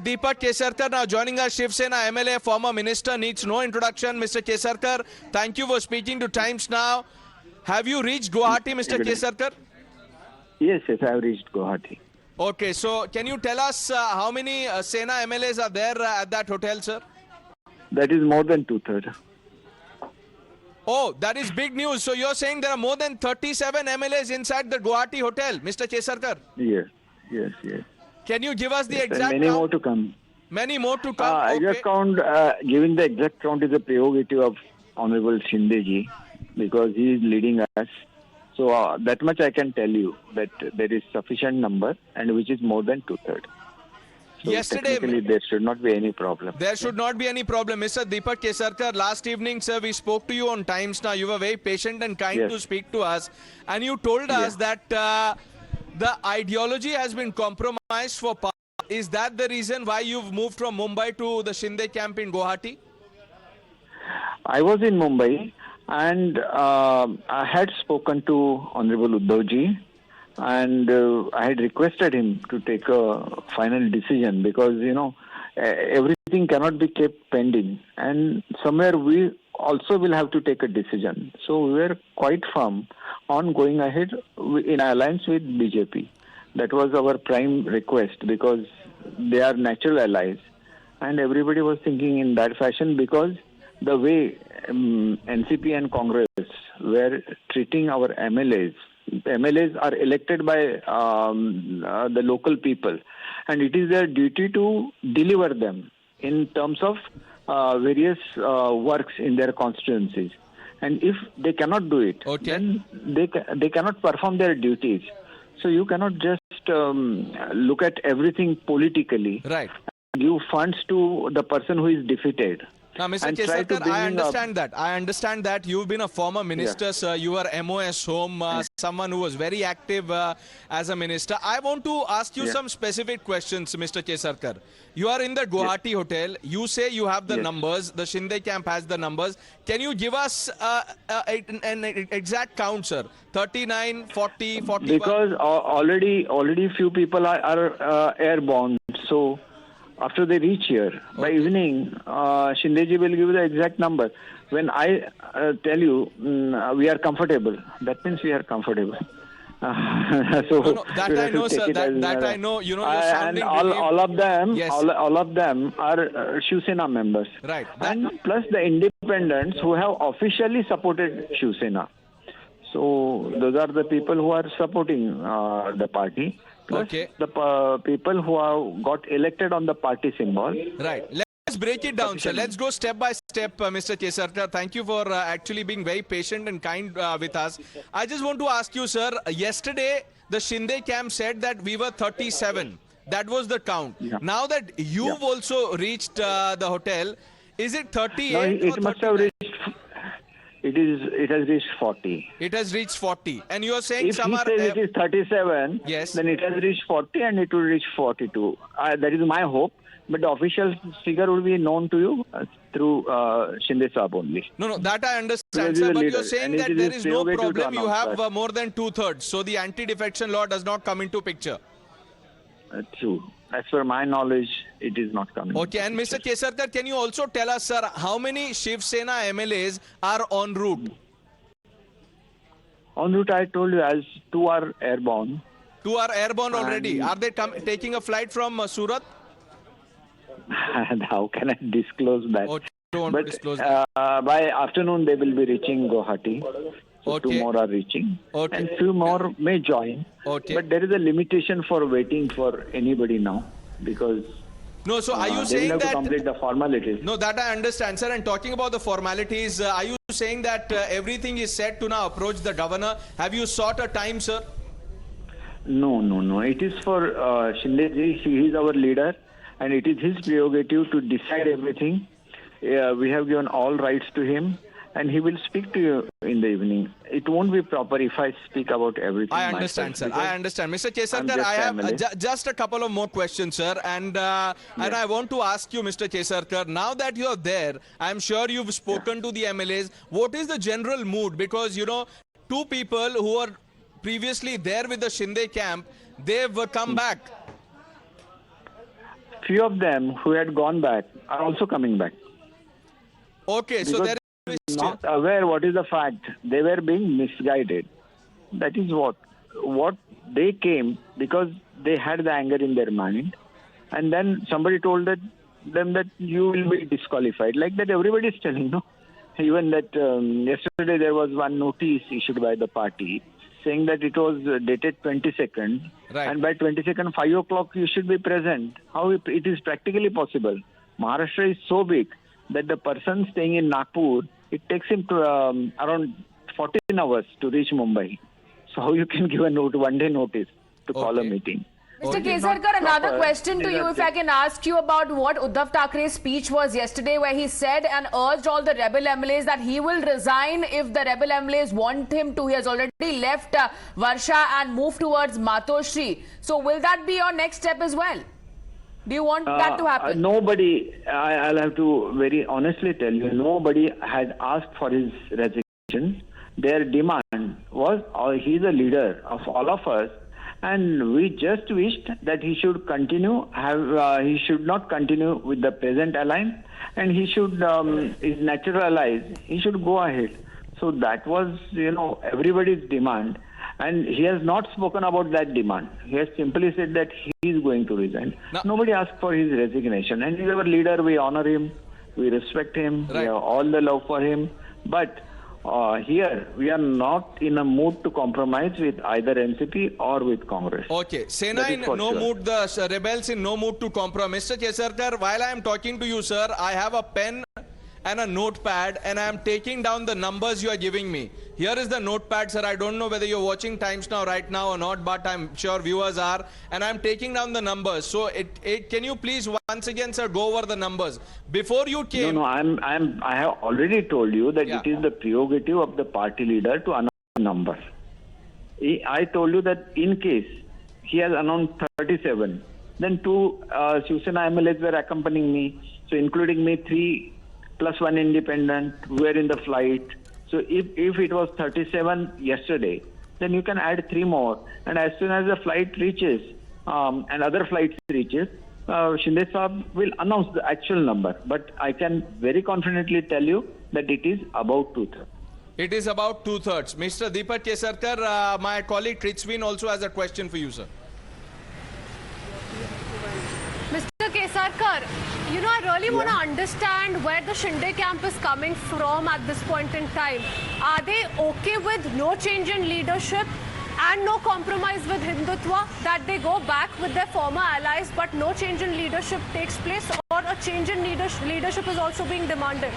Deepak Kesarkar now joining us. Shiv Sena MLA, former minister, needs no introduction. Mr. Kesarkar, thank you for speaking to Times Now. Have you reached Guwahati, Mr. Kesarkar? Yes, I have reached Guwahati. Okay, so can you tell us how many Sena MLAs are there at that hotel, sir? That is more than two-thirds. Oh, that is big news. So you're saying there are more than 37 MLAs inside the Guwahati hotel, Mr. Kesarkar? Yes. Can you give us the exact and many count? more to come. Many more to come. Exact count, giving the exact count is a prerogative of Honorable Shinde ji because he is leading us. So that much I can tell you that there is sufficient number and which is more than two-thirds. So technically there should not be any problem. There should not be any problem. Mr. Deepak Kesarkar, last evening, sir, we spoke to you on Times Now. You were very patient and kind to speak to us. And you told us that the ideology has been compromised for power. Is that the reason why you've moved from Mumbai to the Shinde camp in Guwahati? I was in Mumbai and I had spoken to Honorable Uddhav ji and I had requested him to take a final decision because, you know, everything cannot be kept pending and somewhere we also will have to take a decision. So we were quite firm on going ahead in alliance with BJP. That was our prime request because they are natural allies and everybody was thinking in that fashion because the way NCP and Congress were treating our MLAs. MLAs are elected by the local people and it is their duty to deliver them in terms of various works in their constituencies. And if they cannot do it, then they cannot perform their duties. So you cannot just look at everything politically. Right. Give funds to the person who is defeated. Now, Mr. Kesarkar, I understand that. I understand that you've been a former minister, sir. You were MOS home, someone who was very active as a minister. I want to ask you some specific questions, Mr. Kesarkar. You are in the Guwahati hotel. You say you have the numbers. The Shinde camp has the numbers. Can you give us an exact count, sir? 39, 40, 41? Because already few people are airborne. So after they reach here, by evening, Shindeji will give the exact number. When I tell you we are comfortable, that means we are comfortable. So that I know, sir. That I know. You know, you're sounding and all of them are Shiv Sena members. Right. And plus the independents who have officially supported Shiv Sena. So those are the people who are supporting the party. Plus the people who have got elected on the party symbol. Right. Let's break it down, sir. Let's go step by step, Mr. Kesarkar. Thank you for actually being very patient and kind with us. I just want to ask you, sir, yesterday the Shinde camp said that we were 37. That was the count. Yeah. Now that you've also reached the hotel, is it 38 no, it or must have reached. It has reached 40. It has reached 40. And you are saying if some he are... says it is 37, then it has reached 40 and it will reach 42. That is my hope. But the official figure will be known to you through Shinde Saab only. No, that I understand, sir. But you're saying that there is no problem. You have more than two-thirds. So the anti-defection law does not come into picture. True. As per my knowledge, it is not coming. Okay, and Mr. Kesarkar, can you also tell us, sir, how many Shiv Sena MLAs are en route? En route, I told you, as 2 are airborne. 2 are airborne already. Are they taking a flight from Surat? And how can I disclose that? Okay, don't want to disclose that. By afternoon, they will be reaching Guwahati. So 2 more are reaching. And few more may join. But there is a limitation for waiting for anybody now because no, so are you they saying will have that to complete the formalities? No, that I understand, sir. And talking about the formalities, are you saying that everything is set to now approach the governor? Have you sought a time, sir? No. It is for Shindeji. He is our leader and it is his prerogative to decide everything. We have given all rights to him. And he will speak to you in the evening. It won't be proper if I speak about everything. I understand, sir. I understand. Mr. Kesarkar, I have just a couple of more questions, sir. And I want to ask you, Mr. Kesarkar, now that you're there, I'm sure you've spoken to the MLAs. What is the general mood? Because, you know, 2 people who are previously there with the Shinde camp, they've come back. few of them who had gone back are also coming back. Okay, so there is not aware what is the fact. They were being misguided. That is what they came because they had the anger in their mind, and then somebody told them that you will be disqualified. Like that, everybody is telling, no. Even that yesterday there was one notice issued by the party saying that it was dated 22nd, right, and by 22nd 5 o'clock you should be present. How it is practically possible? Maharashtra is so big that the person staying in Nagpur, it takes him to around 14 hours to reach Mumbai. So how you can give a one-day notice to call a meeting? Mr. Kesarkar, another question to you, if I can ask you about what Uddhav Thackeray's speech was yesterday, where he said and urged all the rebel MLAs that he will resign if the rebel MLAs want him to. He has already left Varsha and moved towards Matoshri. So will that be your next step as well? Do you want that to happen? Nobody, I'll have to very honestly tell you, nobody had asked for his resignation. Their demand was, he's a leader of all of us, and we just wished that he should continue, he should not continue with the present alliance, and he should, his natural allies, he should go ahead. So that was, everybody's demand. And he has not spoken about that demand. He has simply said that he is going to resign. No. Nobody asked for his resignation. And he's our leader. We honor him. We respect him. Right. We have all the love for him. But here, we are not in a mood to compromise with either NCP or with Congress. Okay. Sena in no mood, the rebels in no mood to compromise. Mr. Kesarkar, while I am talking to you, sir, I have a pen and a notepad, and I am taking down the numbers you are giving me. Here is the notepad, sir. I don't know whether you're watching Times Now right now or not, but I'm sure viewers are. And I'm taking down the numbers. So, can you please once again, sir, go over the numbers before you came? No, I have already told you that it is the prerogative of the party leader to announce a number. I told you that in case he has announced 37, then two Shiv Sena MLAs were accompanying me. So, including me, 3 plus 1 independent, we were in the flight. So if it was 37 yesterday, then you can add 3 more. And as soon as the flight reaches, and other flights reaches, Shinde Saab will announce the actual number. But I can very confidently tell you that it is about 2/3. It is about 2/3. Mr. Deepak Kesarkar, my colleague Tritswin also has a question for you, sir. Mr. Kesarkar, I really want to understand where the Shinde camp is coming from at this point in time. Are they okay with no change in leadership and no compromise with Hindutva, that they go back with their former allies, but no change in leadership takes place, or a change in leadership is also being demanded?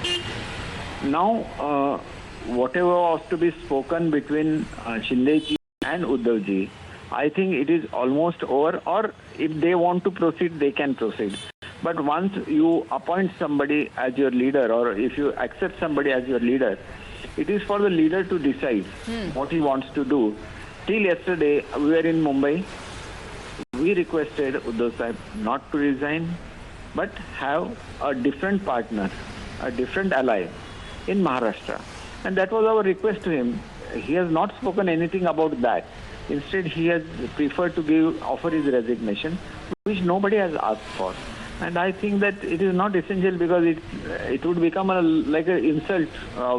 Now, whatever was to be spoken between Shinde ji and Uddhav ji, I think it is almost over, or if they want to proceed, they can proceed. But once you appoint somebody as your leader, or if you accept somebody as your leader, it is for the leader to decide what he wants to do. Till yesterday, we were in Mumbai. We requested Uddhav Sahib not to resign, but have a different partner, a different ally in Maharashtra. And that was our request to him. He has not spoken anything about that. Instead, he has preferred to offer his resignation, which nobody has asked for. And I think that it is not essential, because it would become like an insult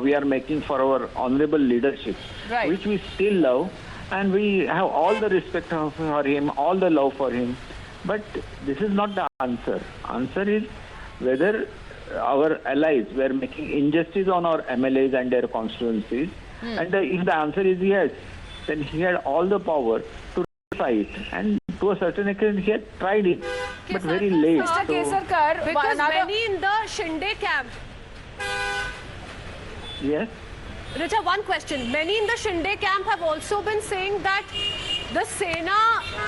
we are making for our honorable leadership, right, which we still love, and we have all the respect for him, all the love for him. But this is not the answer. Answer is whether our allies were making injustice on our MLAs and their constituencies. And if the answer is yes, then he had all the power to rectify it. And to a certain extent, he had tried it, but very late. Mr. Kesarkar, because many in the Shinde camp. Yes. Richa, one question. Many in the Shinde camp have also been saying that the Sena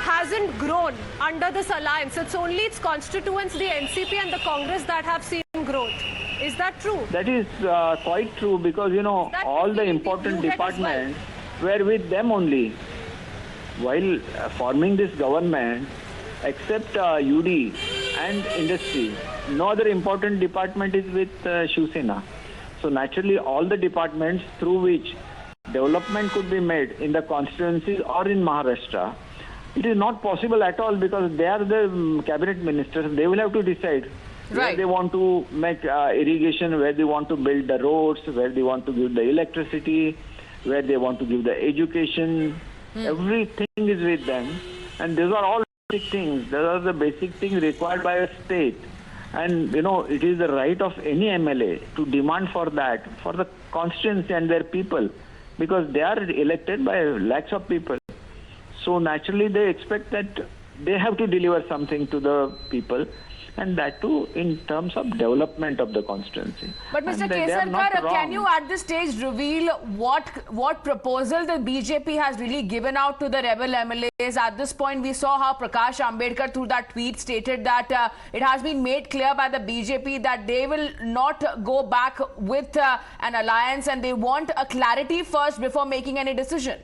hasn't grown under this alliance. It's only its constituents, the NCP and the Congress, that have seen growth. Is that true? That is quite true, because, all the important departments were with them only. While forming this government, except UD and industry, no other important department is with Shiv Sena. So naturally, all the departments through which development could be made in the constituencies or in Maharashtra It is not possible at all because they are the cabinet ministers. They will have to decide where they want to make irrigation, where they want to build the roads, where they want to give the electricity, where they want to give the education. Everything is with them. And these are all basic things. These are the basic things required by a state. And, you know, it is the right of any MLA to demand for that, for the constituency and their people, because they are elected by lakhs of people. So naturally they expect that they have to deliver something to the people, and that too in terms of development of the constituency. But Mr. Kesarkar, can you at this stage reveal what proposal the BJP has really given out to the rebel MLAs? At this point, we saw how Prakash Ambedkar through that tweet stated that it has been made clear by the BJP that they will not go back with an alliance, and they want a clarity first before making any decision.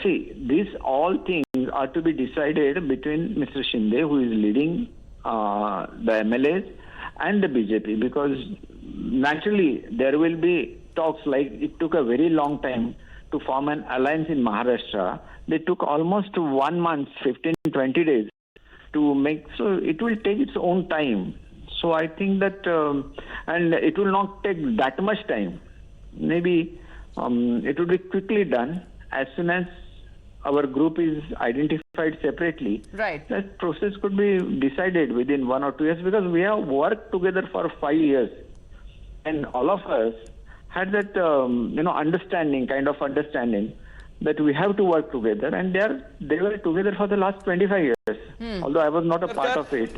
See, these all things are to be decided between Mr. Shinde, who is leading the MLAs, and the BJP, because naturally there will be talks. Like, it took a very long time to form an alliance in Maharashtra. They took almost 1 month, 15-20 days to make, so it will take its own time. So I think that, and it will not take that much time. Maybe it will be quickly done. As soon as our group is identified separately, that process could be decided within 1 or 2 years, because we have worked together for 5 years, and all of us had that understanding that we have to work together, and they were together for the last 25 years. Although I was not a part of it.